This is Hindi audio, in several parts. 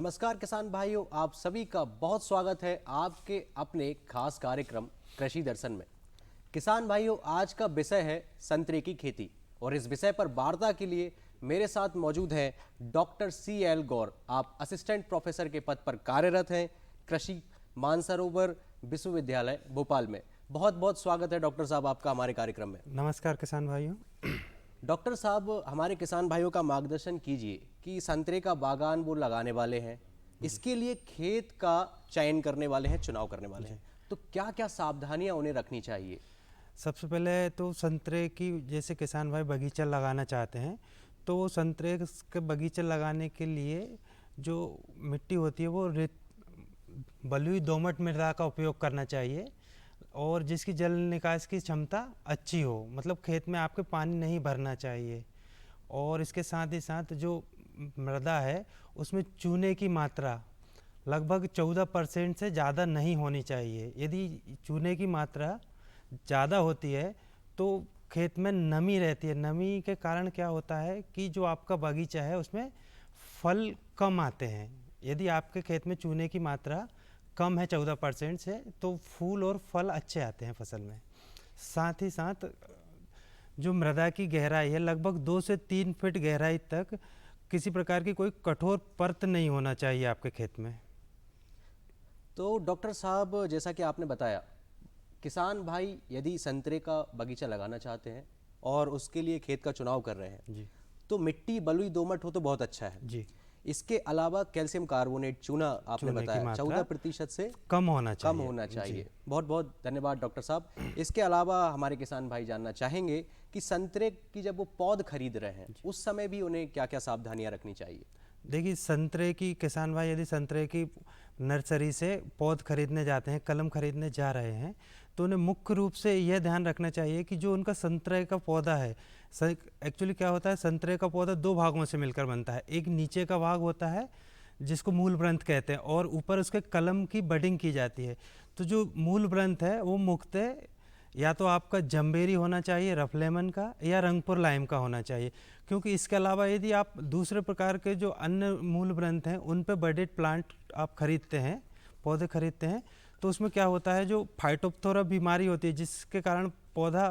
नमस्कार किसान भाइयों, आप सभी का बहुत स्वागत है आपके अपने खास कार्यक्रम कृषि दर्शन में। किसान भाइयों, आज का विषय है संतरे की खेती और इस विषय पर वार्ता के लिए मेरे साथ मौजूद हैं डॉक्टर CL गौर। आप असिस्टेंट प्रोफेसर के पद पर कार्यरत हैं कृषि मानसरोवर विश्वविद्यालय भोपाल में। बहुत बहुत स्वागत है डॉक्टर साहब आपका हमारे कार्यक्रम में। नमस्कार किसान भाइयों। डॉक्टर साहब, हमारे किसान भाइयों का मार्गदर्शन कीजिए कि संतरे का बागान वो लगाने वाले हैं, इसके लिए खेत का चयन करने वाले हैं, चुनाव करने वाले हैं, तो क्या क्या सावधानियां उन्हें रखनी चाहिए? सबसे पहले तो संतरे की, जैसे किसान भाई बगीचा लगाना चाहते हैं तो वो संतरे के बगीचा लगाने के लिए जो मिट्टी होती है वो बलुई दोमट मृदा का उपयोग करना चाहिए और जिसकी जल निकास की क्षमता अच्छी हो, मतलब खेत में आपके पानी नहीं भरना चाहिए। और इसके साथ ही साथ जो मृदा है उसमें चूने की मात्रा लगभग 14% से ज़्यादा नहीं होनी चाहिए। यदि चूने की मात्रा ज़्यादा होती है तो खेत में नमी रहती है। नमी के कारण क्या होता है कि जो आपका बगीचा है उसमें फल कम आते हैं। यदि आपके खेत में चूने की मात्रा कम है 14% से तो फूल और फल अच्छे आते हैं फसल में। साथ ही साथ जो मृदा की गहराई है लगभग 2 से 3 फीट गहराई तक किसी प्रकार की कोई कठोर परत नहीं होना चाहिए आपके खेत में। तो डॉक्टर साहब, जैसा कि आपने बताया, किसान भाई यदि संतरे का बगीचा लगाना चाहते हैं और उसके लिए खेत का चुनाव कर रहे हैं जी तो मिट्टी बलुई दोमट हो तो बहुत अच्छा है। जी। इसके अलावा कैल्शियम कार्बोनेट चूना आपने चूने की बताया मात्रा 14% से कम होना कम चाहिए। होना जी। चाहिए। बहुत बहुत धन्यवाद डॉक्टर साहब। इसके अलावा हमारे किसान भाई जानना चाहेंगे कि संतरे की जब वो पौध खरीद रहे हैं उस समय भी उन्हें क्या क्या सावधानियां रखनी चाहिए? देखिए, संतरे की किसान भाई यदि संतरे की नर्सरी से पौध खरीदने जाते हैं, कलम खरीदने जा रहे हैं, तो उन्हें मुख्य रूप से यह ध्यान रखना चाहिए कि जो उनका संतरे का पौधा है, एक्चुअली क्या होता है, संतरे का पौधा 2 भागों से मिलकर बनता है। एक नीचे का भाग होता है जिसको मूल ग्रंथ कहते हैं और ऊपर उसके कलम की बडिंग की जाती है। तो जो मूल ग्रंथ है वो मुख्यतः या तो आपका जम्बेरी होना चाहिए रफ लेमन का, या रंगपुर लाइम का होना चाहिए। क्योंकि इसके अलावा यदि आप दूसरे प्रकार के जो अन्य मूल ग्रंथ हैं उन पे बडेड प्लांट आप खरीदते हैं, पौधे खरीदते हैं, तो उसमें क्या होता है, जो फाइटोप्थोरा बीमारी होती है जिसके कारण पौधा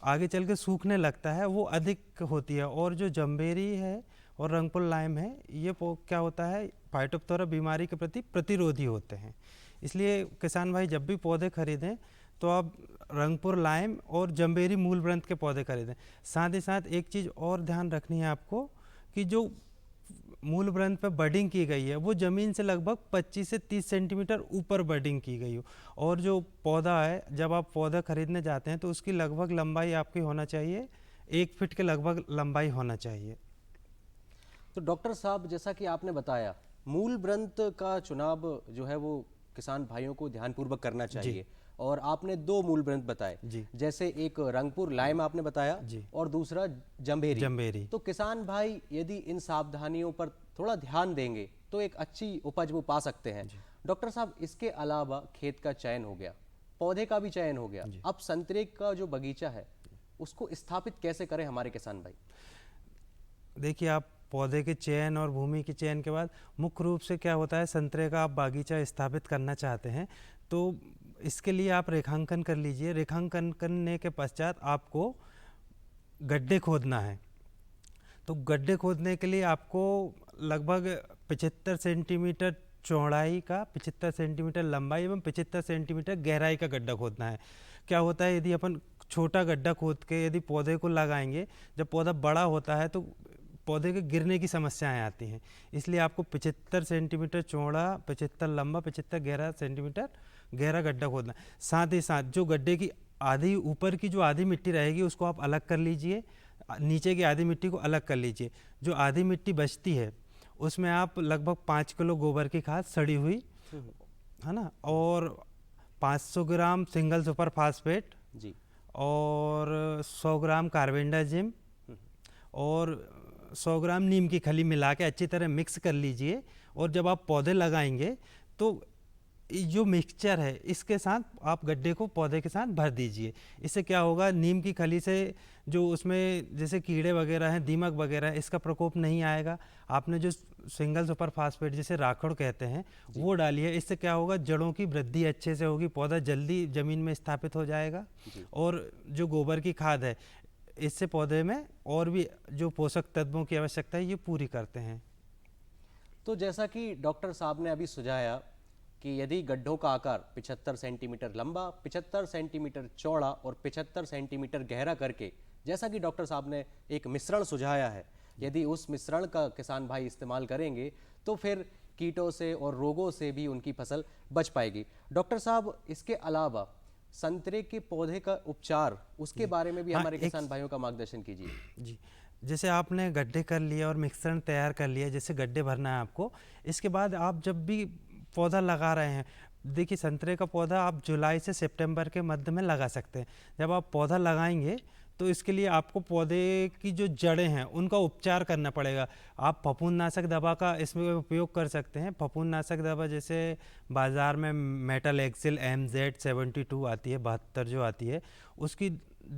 आगे चल के सूखने लगता है वो अधिक होती है। और जो जम्बेरी है और रंगपुर लाइम है ये क्या होता है, फाइटोप्थोरा बीमारी के प्रति प्रतिरोधी होते हैं। इसलिए किसान भाई जब भी पौधे खरीदें तो आप रंगपुर लाइम और जम्बेरी मूल ग्रंथ के पौधे खरीदें। साथ ही साथ एक चीज़ और ध्यान रखनी है आपको कि जो मूल ग्रंथ पे बडिंग की गई है वो ज़मीन से लगभग 25 से 30 सेंटीमीटर ऊपर बडिंग की गई हो। और जो पौधा है, जब आप पौधा खरीदने जाते हैं तो उसकी लगभग लंबाई आपकी होना चाहिए 1 फीट के लगभग लंबाई होना चाहिए। तो डॉक्टर साहब, जैसा कि आपने बताया, मूल ग्रंथ का चुनाव जो है वो किसान भाइयों को ध्यानपूर्वक करना चाहिए और आपने 2 मूल ग्रंथ बताए, जैसे एक रंगपुर लाइम आपने बताया और दूसरा जम्बेरी। तो किसान भाई यदि इन सावधानियों पर थोड़ा ध्यान देंगे तो एक अच्छी उपज वो पा सकते हैं। डॉक्टर साहब, इसके अलावा खेत का चयन हो गया, पौधे का भी चयन हो गया, अब संतरे का जो बगीचा है उसको स्थापित कैसे करें हमारे किसान भाई? देखिए, आप पौधे के चयन और भूमि के चयन के बाद मुख्य रूप से क्या होता है, संतरे का आप बागीचा स्थापित करना चाहते हैं तो इसके लिए आप रेखांकन कर लीजिए। रेखांकन करने के पश्चात आपको गड्ढे खोदना है। तो गड्ढे खोदने के लिए आपको लगभग 75 सेंटीमीटर चौड़ाई का, 75 सेंटीमीटर लंबाई एवं 75 सेंटीमीटर गहराई का गड्ढा खोदना है। क्या होता है, यदि अपन छोटा गड्ढा खोद के यदि पौधे को लगाएंगे, जब पौधा बड़ा होता है तो पौधे के गिरने की समस्याएं आती हैं। इसलिए आपको 75 सेंटीमीटर चौड़ा, 75 लंबा, 75 सेंटीमीटर गहरा गड्ढा खोदना। साथ ही साथ जो गड्ढे की आधी ऊपर की जो आधी मिट्टी रहेगी उसको आप अलग कर लीजिए, नीचे की आधी मिट्टी को अलग कर लीजिए। जो आधी मिट्टी बचती है उसमें आप लगभग 5 किलो गोबर की खाद सड़ी हुई, है ना, और 500 ग्राम सिंगल सुपर फास्फेट जी और 100 ग्राम कार्बेंडाजिम और 100 ग्राम नीम की खली मिला के अच्छी तरह मिक्स कर लीजिए। और जब आप पौधे लगाएंगे तो जो मिक्सचर है इसके साथ आप गड्ढे को पौधे के साथ भर दीजिए। इससे क्या होगा, नीम की खली से जो उसमें जैसे कीड़े वगैरह हैं, दीमक वगैरह है, इसका प्रकोप नहीं आएगा। आपने जो सिंगल सुपर फास्फेट जिसे राखड़ कहते हैं वो डाली है, इससे क्या होगा, जड़ों की वृद्धि अच्छे से होगी, पौधा जल्दी ज़मीन में स्थापित हो जाएगा। और जो गोबर की खाद है इससे पौधे में और भी जो पोषक तत्वों की आवश्यकता है ये पूरी करते हैं। तो जैसा कि डॉक्टर साहब ने अभी सुझाया कि यदि गड्ढों का आकार 75 सेंटीमीटर लंबा, 75 सेंटीमीटर चौड़ा और 75 सेंटीमीटर गहरा करके, जैसा कि डॉक्टर साहब ने एक मिश्रण सुझाया है, यदि उस मिश्रण का किसान भाई इस्तेमाल करेंगे तो फिर कीटों से और रोगों से भी उनकी फसल बच पाएगी। डॉक्टर साहब, इसके अलावा संतरे के पौधे का उपचार, उसके बारे में भी हमारे किसान भाइयों का मार्गदर्शन कीजिए। जी, जैसे आपने गड्ढे कर लिया और मिश्रण तैयार कर लिया, जैसे गड्ढे भरना है आपको, इसके बाद आप जब भी पौधा लगा रहे हैं, देखिए संतरे का पौधा आप जुलाई से सितंबर के मध्य में लगा सकते हैं। जब आप पौधा लगाएंगे तो इसके लिए आपको पौधे की जो जड़ें हैं उनका उपचार करना पड़ेगा। आप फफूंदनाशक दवा का इसमें उपयोग कर सकते हैं। फफूंदनाशक दवा जैसे बाज़ार में मेटल एक्सिल MZ72 आती है, 72 जो आती है, उसकी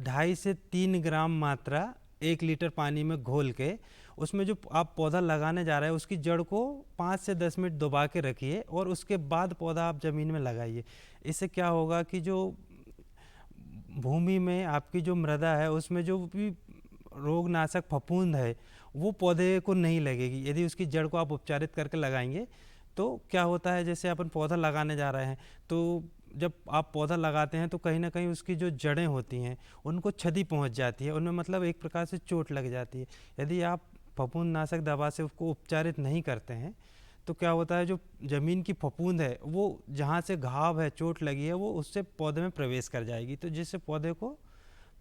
2.5 से 3 ग्राम मात्रा 1 लीटर पानी में घोल के उसमें जो आप पौधा लगाने जा रहे हैं उसकी जड़ को 5 से 10 मिनट दबा के रखिए और उसके बाद पौधा आप ज़मीन में लगाइए। इससे क्या होगा कि जो भूमि में आपकी जो मृदा है उसमें जो भी रोगनाशक फफूंद है वो पौधे को नहीं लगेगी। यदि उसकी जड़ को आप उपचारित करके लगाएंगे तो क्या होता है, जैसे अपन पौधा लगाने जा रहे हैं तो जब आप पौधा लगाते हैं तो कहीं ना कहीं उसकी जो जड़ें होती हैं उनको क्षति पहुंच जाती है, उनमें मतलब एक प्रकार से चोट लग जाती है। यदि आप फफूंदनाशक दवा से उसको उपचारित नहीं करते हैं तो क्या होता है, जो ज़मीन की फफूंद है वो जहाँ से घाव है, चोट लगी है, वो उससे पौधे में प्रवेश कर जाएगी, तो जिससे पौधे को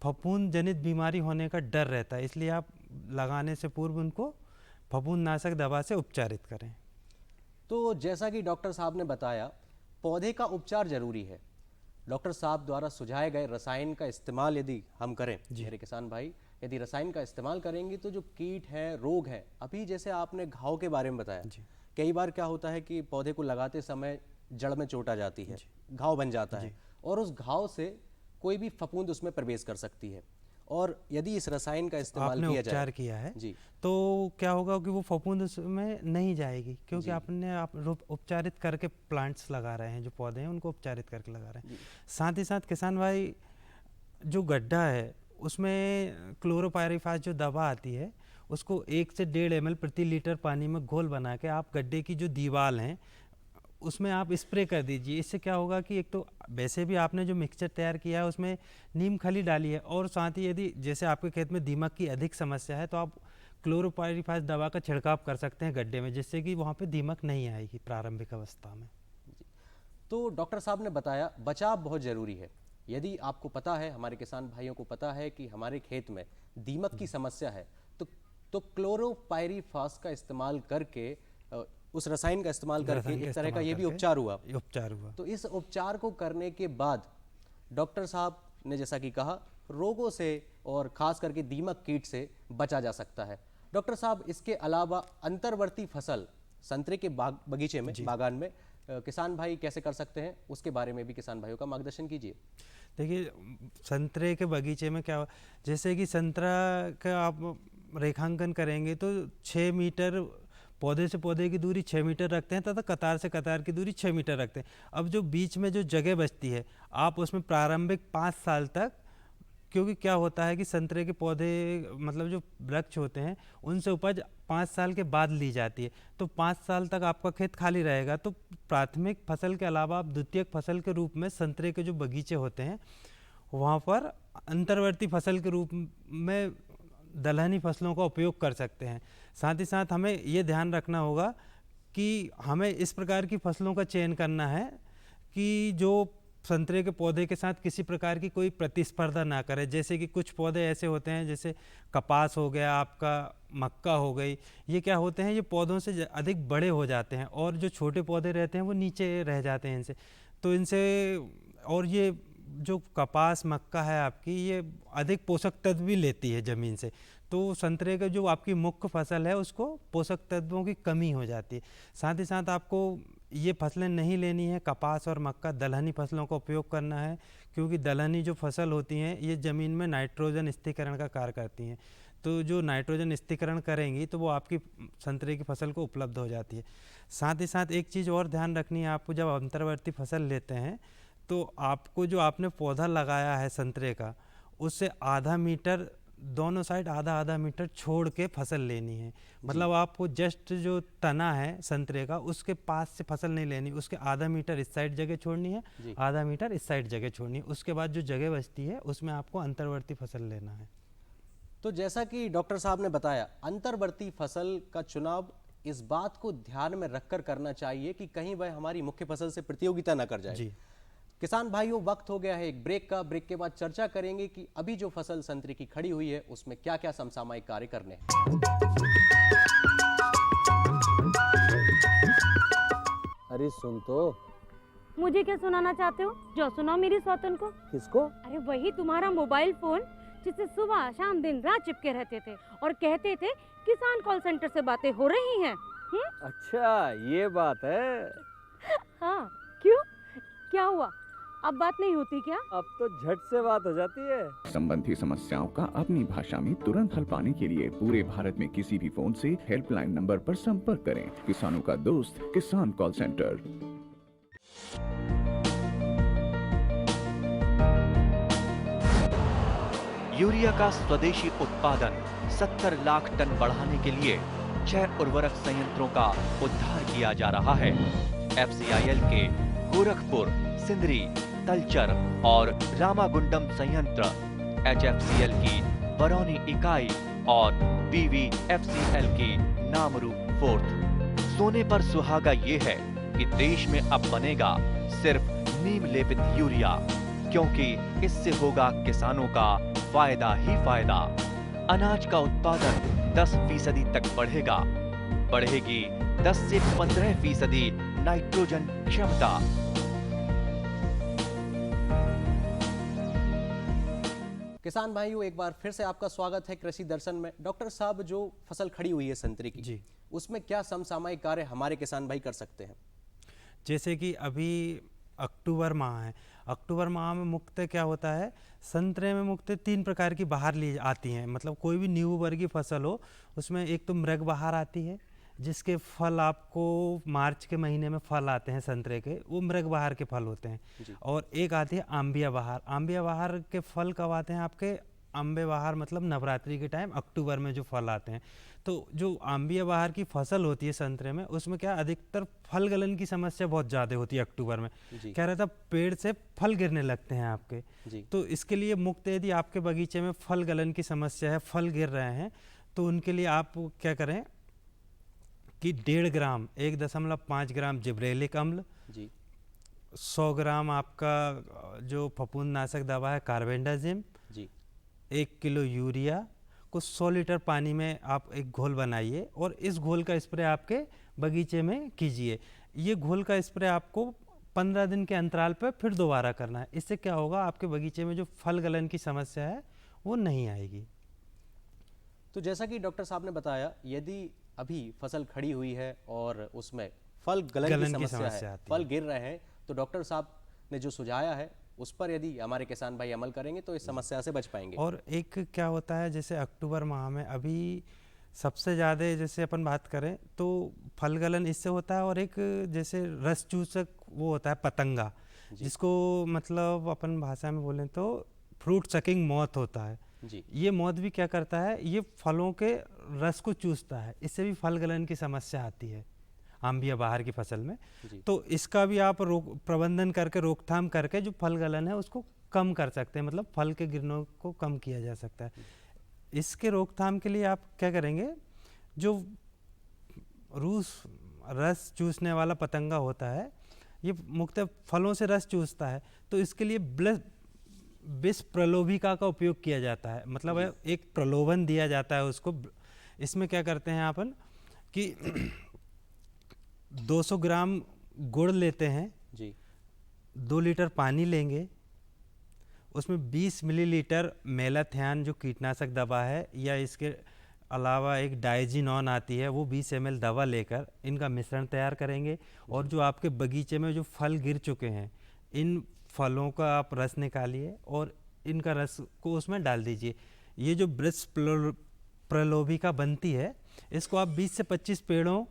फफूंद जनित बीमारी होने का डर रहता है। इसलिए आप लगाने से पूर्व उनको फफूंदनाशक दवा से उपचारित करें। तो जैसा कि डॉक्टर साहब ने बताया, पौधे का उपचार जरूरी है। डॉक्टर साहब द्वारा सुझाए गए रसायन का इस्तेमाल यदि हम करें, मेरे किसान भाई, यदि रसायन का इस्तेमाल करेंगे तो जो कीट है, रोग है, अभी जैसे आपने घाव के बारे में बताया, कई बार क्या होता है कि पौधे को लगाते समय जड़ में चोट आ जाती है, घाव बन जाता है और उस घाव से कोई भी फफूंद उसमें प्रवेश कर सकती है। और यदि इस रसायन का इस्तेमाल किया जाए, उपचार किया है जी, तो क्या होगा कि वो फफूंद उसमें नहीं जाएगी, क्योंकि आपने आप उपचारित करके प्लांट्स लगा रहे हैं, जो पौधे हैं उनको उपचारित करके लगा रहे हैं। साथ ही साथ किसान भाई, जो गड्ढा है उसमें क्लोरोपायरीफास जो दवा आती है उसको 1 से 1.5 ml प्रति लीटर पानी में घोल बना के आप गड्ढे की जो दीवार हैं उसमें आप स्प्रे कर दीजिए। इससे क्या होगा कि एक तो वैसे भी आपने जो मिक्सचर तैयार किया है उसमें नीम खली डाली है, और साथ ही यदि जैसे आपके खेत में दीमक की अधिक समस्या है तो आप क्लोरोपायरीफास दवा का छिड़काव कर सकते हैं गड्ढे में, जिससे कि वहाँ पे दीमक नहीं आएगी प्रारंभिक अवस्था में। तो डॉक्टर साहब ने बताया बचाव बहुत ज़रूरी है। यदि आपको पता है, हमारे किसान भाइयों को पता है कि हमारे खेत में दीमक की समस्या है, तो क्लोरोपायरीफास का इस्तेमाल करके, उस रसायन का इस्तेमाल करके एक तरह का ये भी उपचार हुआ। तो इस उपचार को करने के बाद डॉक्टर साहब ने जैसा कि कहा, रोगों से और खास करके दीमक कीट से बचा जा सकता है। डॉक्टर साहब, इसके अलावा अंतर्वर्ती फसल संतरे के बगीचे में, बागान में किसान भाई कैसे कर सकते हैं, उसके बारे में भी किसान भाइयों का मार्गदर्शन कीजिए। देखिए, संतरे के बगीचे में क्या, जैसे कि संतरा का आप रेखांकन करेंगे तो 6 मीटर पौधे से पौधे की दूरी 6 मीटर रखते हैं तथा कतार से कतार की दूरी 6 मीटर रखते हैं। अब जो बीच में जो जगह बचती है आप उसमें प्रारंभिक 5 साल तक, क्योंकि क्या होता है कि संतरे के पौधे मतलब जो वृक्ष होते हैं उनसे उपज 5 साल के बाद ली जाती है, तो 5 साल तक आपका खेत खाली रहेगा। तो प्राथमिक फसल के अलावा आप द्वितीयक फसल के रूप में संतरे के जो बगीचे होते हैं वहाँ पर अंतर्वर्ती फसल के रूप में दलहनी फसलों का उपयोग कर सकते हैं। साथ ही साथ हमें ये ध्यान रखना होगा कि हमें इस प्रकार की फसलों का चयन करना है कि जो संतरे के पौधे के साथ किसी प्रकार की कोई प्रतिस्पर्धा ना करे। जैसे कि कुछ पौधे ऐसे होते हैं, जैसे कपास हो गया, आपका मक्का हो गई, ये क्या होते हैं, ये पौधों से अधिक बड़े हो जाते हैं और जो छोटे पौधे रहते हैं वो नीचे रह जाते हैं इनसे। तो इनसे, और ये जो कपास मक्का है आपकी, ये अधिक पोषक तत्व भी लेती है ज़मीन से, तो संतरे का जो आपकी मुख्य फसल है उसको पोषक तत्वों की कमी हो जाती है। साथ ही साथ आपको ये फसलें नहीं लेनी है। कपास और मक्का दलहनी फसलों का उपयोग करना है, क्योंकि दलहनी जो फसल होती हैं ये ज़मीन में नाइट्रोजन स्थिरीकरण का कार्य करती हैं। तो जो नाइट्रोजन स्थिरीकरण करेंगी तो वो आपकी संतरे की फसल को उपलब्ध हो जाती है। साथ ही साथ एक चीज़ और ध्यान रखनी है आपको, जब अंतर्वर्ती फसल लेते हैं तो आपको जो आपने पौधा लगाया है संतरे का, उससे आधा मीटर दोनों साइड आधा आधा मीटर छोड़ के फसल लेनी है। मतलब आपको जस्ट जो तना है संतरे का उसके पास से फसल नहीं लेनी, उसके आधा मीटर इस साइड जगह छोड़नी है, आधा मीटर इस साइड जगह छोड़नी है। उसके बाद जो जगह बचती है उसमें आपको अंतर्वर्ती फसल लेना है। तो जैसा कि डॉक्टर साहब ने बताया, अंतर्वर्ती फसल का चुनाव इस बात को ध्यान में रखकर करना चाहिए कि कहीं वह हमारी मुख्य फसल से प्रतियोगिता न कर जाए। जी किसान भाइयों, वक्त हो गया है एक ब्रेक का। ब्रेक के बाद चर्चा करेंगे कि अभी जो फसल संतरे की खड़ी हुई है उसमें क्या क्या समसामयिक कार्य करने हैं। अरे सुन तो। मुझे क्या सुनाना चाहते हो? जो सुनाओ मेरी सौतन को। किसको? अरे वही तुम्हारा मोबाइल फोन जिससे सुबह शाम दिन रात चिपके रहते थे और कहते थे किसान कॉल सेंटर से बातें हो रही हैं। अच्छा ये बात है। हाँ, क्यों? क्या हुआ? अब बात नहीं होती क्या? अब तो झट से बात हो जाती है। संबंधी समस्याओं का अपनी भाषा में तुरंत हल पाने के लिए पूरे भारत में किसी भी फोन से हेल्पलाइन नंबर पर संपर्क करें। किसानों का दोस्त किसान कॉल सेंटर। यूरिया का स्वदेशी उत्पादन 70 लाख टन बढ़ाने के लिए 6 उर्वरक संयंत्रों का उद्धार किया जा रहा है। FCIL के गोरखपुर, सिंदरी, तलचर और रामागुंडम संयंत्र, HFCL की बरौनी इकाई और BVFCL की नामरू फोर्थ। सोने पर सुहागा ये है कि देश में अब बनेगा सिर्फ नीम लेपित यूरिया, क्योंकि इससे होगा किसानों का फायदा ही फायदा। अनाज का उत्पादन 10% तक बढ़ेगा। बढ़ेगी 10 से 15% नाइट्रोजन क्षमता। किसान भाइयों, एक बार फिर से आपका स्वागत है कृषि दर्शन में। डॉक्टर साहब, जो फसल खड़ी हुई है संतरे की जी, उसमें क्या समसामयिक कार्य हमारे किसान भाई कर सकते हैं? जैसे कि अभी अक्टूबर माह है, अक्टूबर माह में मुख्यतः क्या होता है, संतरे में मुख्यतः 3 प्रकार की बहार ली आती हैं। मतलब कोई भी नींबू वर्गीय फसल हो उसमें एक तो मृग बहार आती है, जिसके फल आपको मार्च के महीने में फल आते हैं संतरे के, वो मृग बहार के फल होते हैं। और एक आती है आंबिया बहार। आंबिया बहार के फल कब आते हैं आपके? अम्बे बहार मतलब नवरात्रि के टाइम अक्टूबर में जो फल आते हैं। तो जो आंबिया बहार की फसल होती है संतरे में, उसमें क्या अधिकतर फल गलन की समस्या बहुत ज़्यादा होती है अक्टूबर में। क्या रहता है, पेड़ से फल गिरने लगते हैं आपके। तो इसके लिए मुक्त, यदि आपके बगीचे में फल गलन की समस्या है, फल गिर रहे हैं, तो उनके लिए आप क्या करें कि 1.5 ग्राम 1.5 ग्राम जिब्रेलिक अम्ल, 100 ग्राम आपका जो फफूंदनाशक दवा है कार्बेंडाजिम, 1 किलो यूरिया को 100 लीटर पानी में आप एक घोल बनाइए और इस घोल का स्प्रे आपके बगीचे में कीजिए। ये घोल का स्प्रे आपको 15 दिन के अंतराल पर फिर दोबारा करना है। इससे क्या होगा, आपके बगीचे में जो फल गलन की समस्या है वो नहीं आएगी। तो जैसा कि डॉक्टर साहब ने बताया, यदि अभी फसल खड़ी हुई है और उसमें फल गलन की समस्या है, फल गिर रहे हैं, तो डॉक्टर साहब ने जो सुझाया है उस पर यदि हमारे किसान भाई अमल करेंगे तो इस समस्या से बच पाएंगे। और एक क्या होता है, जैसे अक्टूबर माह में अभी सबसे ज़्यादा जैसे अपन बात करें तो फल गलन इससे होता है, और एक जैसे रस चूसक वो होता है पतंगा, जिसको मतलब अपन भाषा में बोलें तो फ्रूट सकिंग मॉथ होता है। ये मॉथ भी क्या करता है, ये फलों के रस को चूसता है, इससे भी फल गलन की समस्या आती है आंबिया बहार की फसल में। तो इसका भी आप प्रबंधन करके, रोकथाम करके जो फल गलन है उसको कम कर सकते हैं, मतलब फल के गिरने को कम किया जा सकता है। इसके रोकथाम के लिए आप क्या करेंगे, जो रूस रस चूसने वाला पतंगा होता है, ये मुख्यतः फलों से रस चूसता है, तो इसके लिए विष प्रलोभिका का उपयोग किया जाता है। मतलब एक प्रलोभन दिया जाता है उसको। इसमें क्या करते हैं अपन कि 200 ग्राम गुड़ लेते हैं, 2 लीटर पानी लेंगे, उसमें 20 मिलीलीटर मेलाथियान जो कीटनाशक दवा है या इसके अलावा एक डाइजीनॉन आती है, वो 20 ml दवा लेकर इनका मिश्रण तैयार करेंगे। और जो आपके बगीचे में जो फल गिर चुके हैं, इन फलों का आप रस निकालिए और इनका रस को उसमें डाल दीजिए। ये जो वृक्ष प्रलोभिका बनती है, इसको आप 20 से 25 पेड़ों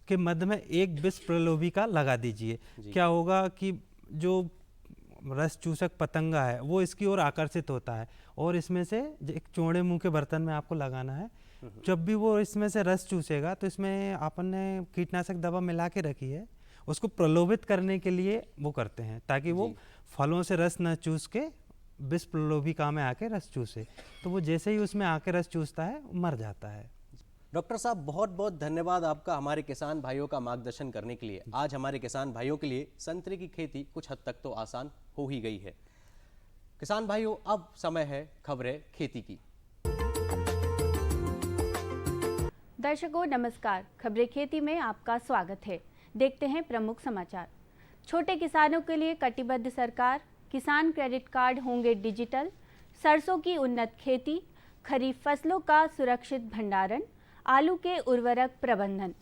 के मध्य में एक वृक्ष प्रलोभिका लगा दीजिए। क्या होगा कि जो रस चूसक पतंगा है वो इसकी ओर आकर्षित होता है और इसमें से एक चौड़े मुंह के बर्तन में आपको लगाना है। जब भी वो इसमें से रस चूसेगा तो इसमें आपन ने कीटनाशक दवा मिला के रखी है, उसको प्रलोभित करने के लिए वो करते हैं, ताकि वो फलों से रस न चूस के विष प्रलोभिका में आके रस चूसे। तो वो जैसे ही उसमें आके रस चूसता है मर जाता है। डॉक्टर साहब, बहुत बहुत धन्यवाद आपका हमारे किसान भाइयों का मार्गदर्शन करने के लिए। आज हमारे किसान भाइयों के लिए संतरे की खेती कुछ हद तक तो आसान हो ही गई है। किसान भाइयों, अब समय है खबरें खेती की। दर्शकों नमस्कार, खबरें खेती में आपका स्वागत है। देखते हैं प्रमुख समाचार। छोटे किसानों के लिए कटिबद्ध सरकार, किसान क्रेडिट कार्ड होंगे डिजिटल, सरसों की उन्नत खेती, खरीफ फसलों का सुरक्षित भंडारण, आलू के उर्वरक प्रबंधन।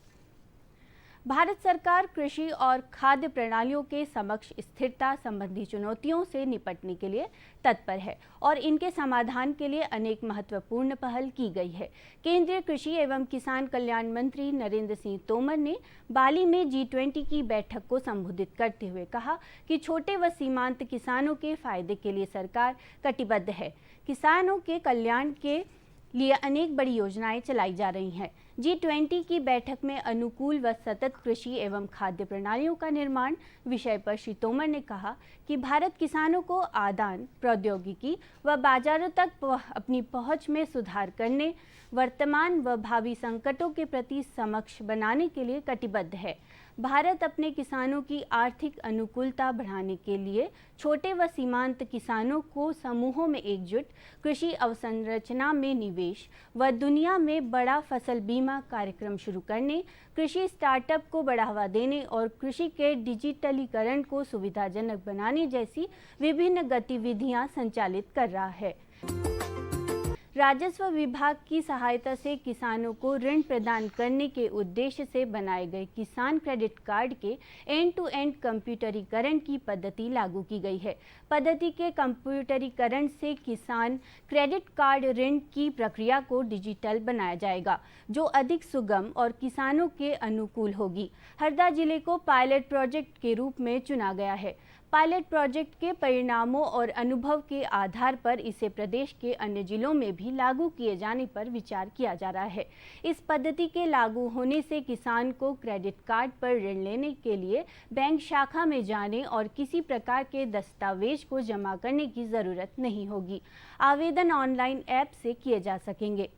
भारत सरकार कृषि और खाद्य प्रणालियों के समक्ष स्थिरता संबंधी चुनौतियों से निपटने के लिए तत्पर है और इनके समाधान के लिए अनेक महत्वपूर्ण पहल की गई है। केंद्रीय कृषि एवं किसान कल्याण मंत्री नरेंद्र सिंह तोमर ने बाली में G20 की बैठक को संबोधित करते हुए कहा कि छोटे व सीमांत किसानों के फायदे के लिए सरकार कटिबद्ध है। किसानों के कल्याण के लिए अनेक बड़ी योजनाएं चलाई जा रही हैं। G20 की बैठक में अनुकूल व सतत कृषि एवं खाद्य प्रणालियों का निर्माण विषय पर श्री तोमर ने कहा कि भारत किसानों को आदान प्रौद्योगिकी व बाजारों तक अपनी पहुंच में सुधार करने, वर्तमान व भावी संकटों के प्रति समक्ष बनाने के लिए कटिबद्ध है। भारत अपने किसानों की आर्थिक अनुकूलता बढ़ाने के लिए छोटे व सीमांत किसानों को समूहों में एकजुट, कृषि अवसंरचना में निवेश व दुनिया में बड़ा फसल बीमा कार्यक्रम शुरू करने, कृषि स्टार्टअप को बढ़ावा देने और कृषि के डिजिटलीकरण को सुविधाजनक बनाने जैसी विभिन्न गतिविधियां संचालित कर रहा है। राजस्व विभाग की सहायता से किसानों को ऋण प्रदान करने के उद्देश्य से बनाए गए किसान क्रेडिट कार्ड के एंड टू एंड कंप्यूटरीकरण की पद्धति लागू की गई है। पद्धति के कंप्यूटरीकरण से किसान क्रेडिट कार्ड ऋण की प्रक्रिया को डिजिटल बनाया जाएगा, जो अधिक सुगम और किसानों के अनुकूल होगी। हरदा जिले को पायलट प्रोजेक्ट के रूप में चुना गया है। पायलट प्रोजेक्ट के परिणामों और अनुभव के आधार पर इसे प्रदेश के अन्य जिलों में भी लागू किए जाने पर विचार किया जा रहा है। इस पद्धति के लागू होने से किसान को क्रेडिट कार्ड पर ऋण लेने के लिए बैंक शाखा में जाने और किसी प्रकार के दस्तावेज को जमा करने की जरूरत नहीं होगी। आवेदन ऑनलाइन ऐप से किए जा सकेंगे।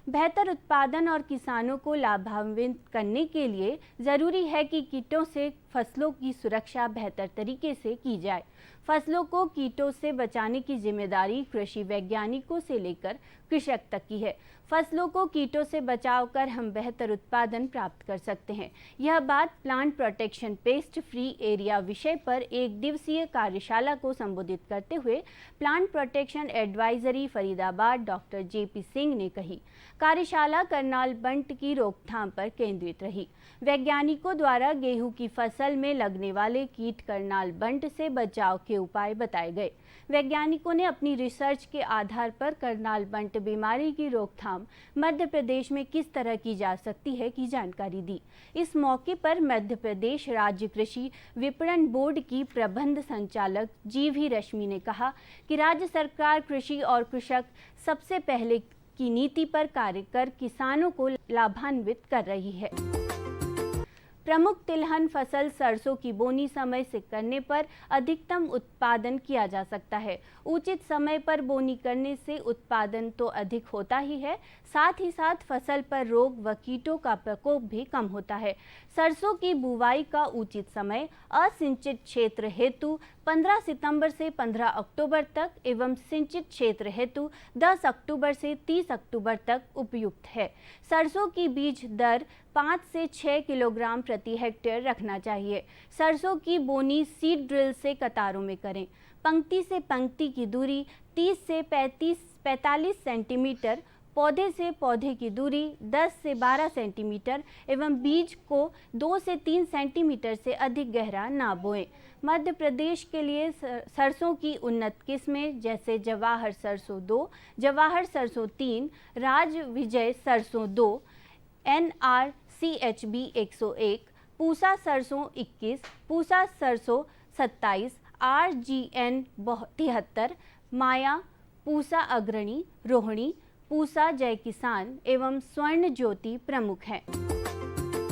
बेहतर उत्पादन और किसानों को लाभान्वित करने के लिए जरूरी है कि कीटों से फसलों की सुरक्षा बेहतर तरीके से की जाए। फसलों को कीटों से बचाने की जिम्मेदारी कृषि वैज्ञानिकों से लेकर कृषक तक की है। फसलों को कीटों से बचाव कर हम बेहतर उत्पादन प्राप्त कर सकते हैं। यह बात plant protection paste free area विषय पर एक दिवसीय कार्यशाला को संबोधित करते हुए plant protection advisory Faridabad doctor JP Singh ने कही। कार्यशाला करनाल बंट की रोकथाम पर केंद्रित रही। वैज्ञानिकों द्वारा गेहूं की फसल में लगने वाले कीट करनाल बंट से बचाव के उपाय बताए गए। वैज्ञानिकों ने अपनी रिसर्च के आधार पर करनाल बंट बीमारी की रोकथाम मध्य प्रदेश में किस तरह की जा सकती है की जानकारी दी। इस मौके पर मध्य प्रदेश राज्य कृषि विपणन बोर्ड की प्रबंध संचालक GV रश्मि ने कहा कि राज्य सरकार कृषि और कृषक सबसे पहले की नीति पर कार्य कर किसानों को लाभान्वित कर रही है। प्रमुख तिलहन फसल सरसों की बोनी समय से करने पर अधिकतम उत्पादन किया जा सकता है। उचित समय पर बोनी करने से उत्पादन तो अधिक होता ही है, साथ ही साथ फसल पर रोग व कीटों का प्रकोप भी कम होता है। सरसों की बुवाई का उचित समय असिंचित क्षेत्र हेतु 15 सितंबर से 15 अक्टूबर तक एवं सिंचित क्षेत्र हेतु 10 अक्टूबर से 30 अक्टूबर तक उपयुक्त है। सरसों की बीज दर 5 से 6 किलोग्राम प्रति हेक्टेयर रखना चाहिए। सरसों की बोनी सीड ड्रिल से कतारों में करें। पंक्ति से पंक्ति की दूरी 30 से 45 सेंटीमीटर, पौधे से पौधे की दूरी 10 से 12 सेंटीमीटर एवं बीज को 2 से 3 सेंटीमीटर से अधिक गहरा ना बोएं। मध्य प्रदेश के लिए सरसों की उन्नत किस्में जैसे जवाहर सरसों 2, जवाहर सरसों 3, राज विजय सरसों 2, NR CHB 101, पूसा सरसों 21, पूसा सरसों 27, RGN 73, माया, पूसा अग्रणी, रोहिणी, पूसा जय किसान एवं स्वर्ण ज्योति प्रमुख हैं।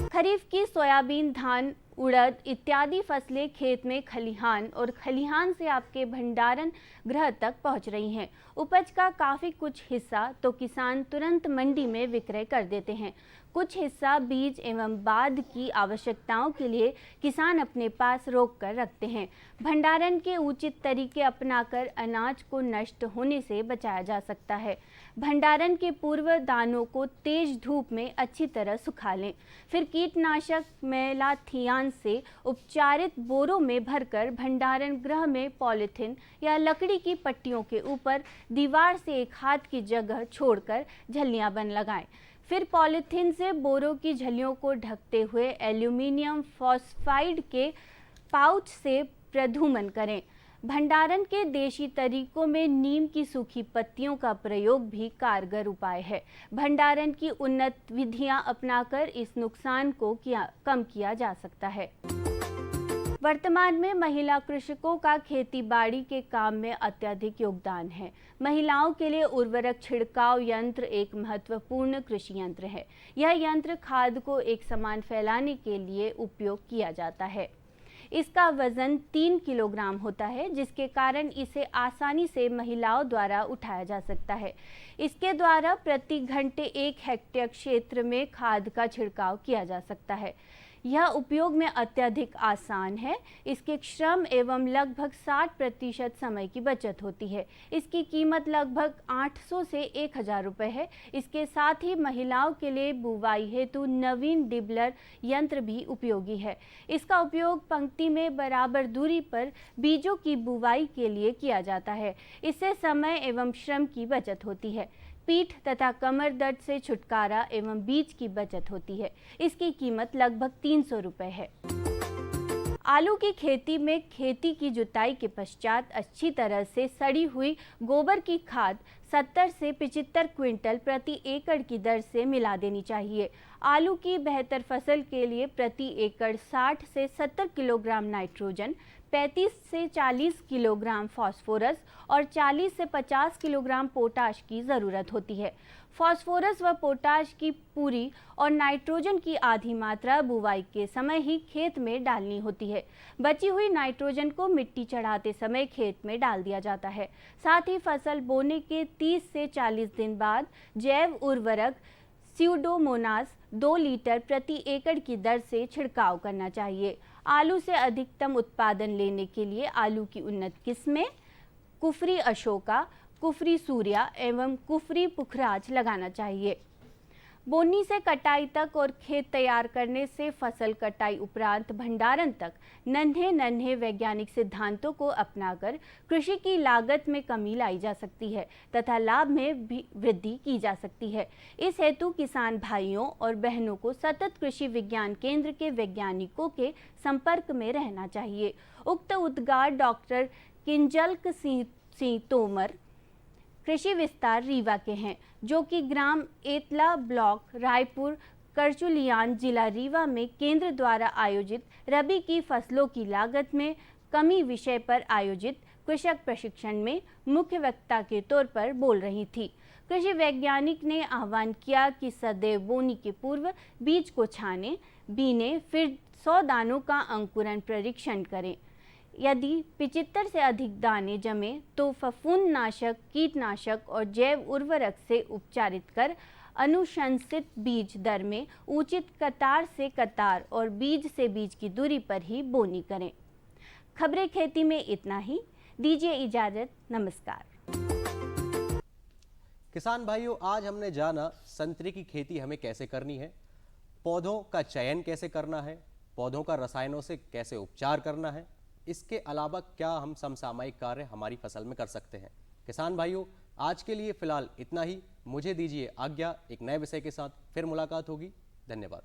खरीफ की सोयाबीन, धान, उड़द इत्यादि फसलें खेत में खलिहान और खलिहान से आपके भंडारण गृह तक पहुंच रही हैं। उपज का काफ़ी कुछ हिस्सा तो किसान तुरंत मंडी में विक्रय कर देते हैं। कुछ हिस्सा बीज एवं बाद की आवश्यकताओं के लिए किसान अपने पास रोक कर रखते हैं। भंडारण के उचित तरीके अपनाकर अनाज को नष्ट होने से बचाया जा सकता है। भंडारण के पूर्व दानों को तेज धूप में अच्छी तरह सुखा लें। फिर कीटनाशक मेलाथियान से उपचारित बोरों में भरकर भंडारण गृह में पॉलीथिन या लकड़ी की पट्टियों के ऊपर दीवार से 1 हाथ की जगह छोड़कर झल्लियां बन लगाएं। फिर पॉलीथिन से बोरों की झलियों को ढकते हुए एल्यूमिनियम फॉस्फाइड के पाउच से प्रधुमन करें। भंडारण के देशी तरीकों में नीम की सूखी पत्तियों का प्रयोग भी कारगर उपाय है। भंडारण की उन्नत विधियां अपनाकर इस नुकसान को कम किया जा सकता है। वर्तमान में महिला कृषकों का खेती बाड़ी के काम में अत्यधिक योगदान है। महिलाओं के लिए उर्वरक छिड़काव यंत्र एक महत्वपूर्ण कृषि यंत्र है। यह यंत्र खाद को एक समान फैलाने के लिए उपयोग किया जाता है। इसका वजन 3 किलोग्राम होता है, जिसके कारण इसे आसानी से महिलाओं द्वारा उठाया जा सकता है। इसके द्वारा प्रति घंटे 1 हेक्टेयर क्षेत्र में खाद का छिड़काव किया जा सकता है। यह उपयोग में अत्यधिक आसान है। इसके श्रम एवं लगभग 60% समय की बचत होती है। इसकी कीमत लगभग 800 से 1000 रुपये है। इसके साथ ही महिलाओं के लिए बुवाई हेतु नवीन डिबलर यंत्र भी उपयोगी है। इसका उपयोग पंक्ति में बराबर दूरी पर बीजों की बुवाई के लिए किया जाता है। इससे समय एवं श्रम की बचत होती है। पीठ तथा कमर दर्द से छुटकारा एवं बीज की बचत होती है। इसकी कीमत लगभग 300 रुपये है। आलू की खेती में खेती की जुताई के पश्चात अच्छी तरह से सड़ी हुई गोबर की खाद 70 से 75 क्विंटल प्रति एकड़ की दर से मिला देनी चाहिए। आलू की बेहतर फसल के लिए प्रति एकड़ 60 से 70 किलोग्राम नाइट्रोजन, 35 से 40 किलोग्राम फास्फोरस और 40 से 50 किलोग्राम पोटाश की ज़रूरत होती है। फास्फोरस व पोटाश की पूरी और नाइट्रोजन की आधी मात्रा बुवाई के समय ही खेत में डालनी होती है। बची हुई नाइट्रोजन को मिट्टी चढ़ाते समय खेत में डाल दिया जाता है। साथ ही फसल बोने के 30 से 40 दिन बाद जैव उर्वरक स्यूडोमोनास 2 लीटर प्रति एकड़ की दर से छिड़काव करना चाहिए। आलू से अधिकतम उत्पादन लेने के लिए आलू की उन्नत किस्में कुफरी अशोका, कुफरी सूर्या एवं कुफरी पुखराज लगाना चाहिए। बोनी से कटाई तक और खेत तैयार करने से फसल कटाई उपरांत भंडारण तक नन्हे वैज्ञानिक सिद्धांतों को अपनाकर कृषि की लागत में कमी लाई जा सकती है तथा लाभ में भी वृद्धि की जा सकती है। इस हेतु किसान भाइयों और बहनों को सतत कृषि विज्ञान केंद्र के वैज्ञानिकों के संपर्क में रहना चाहिए। उक्त उद्गार डॉक्टर किंजल्क सिंह तोमर, कृषि विस्तार रीवा के हैं, जो कि ग्राम एतला, ब्लॉक रायपुर, करचुलियान, जिला रीवा में केंद्र द्वारा आयोजित रबी की फसलों की लागत में कमी विषय पर आयोजित कृषक प्रशिक्षण में मुख्य वक्ता के तौर पर बोल रही थी। कृषि वैज्ञानिक ने आह्वान किया कि सदैव बोनी के पूर्व बीज को छाने, बीने, फिर 100 दानों का अंकुरण परीक्षण करें। यदि 75 से अधिक दाने जमे तो फफूंदनाशक, कीटनाशक और जैव उर्वरक से उपचारित कर अनुशंसित बीज दर में उचित कतार से कतार और बीज से बीज की दूरी पर ही बोनी करें। खबरें खेती में इतना ही। दीजिए इजाजत। नमस्कार। किसान भाइयों, आज हमने जाना संतरे की खेती हमें कैसे करनी है, पौधों का चयन कैसे करना है, पौधों का रसायनों से कैसे उपचार करना है, इसके अलावा क्या हम समसामयिक कार्य हमारी फसल में कर सकते हैं। किसान भाइयों, आज के लिए फिलहाल इतना ही। मुझे दीजिए आज्ञा, एक नए विषय के साथ फिर मुलाकात होगी। धन्यवाद।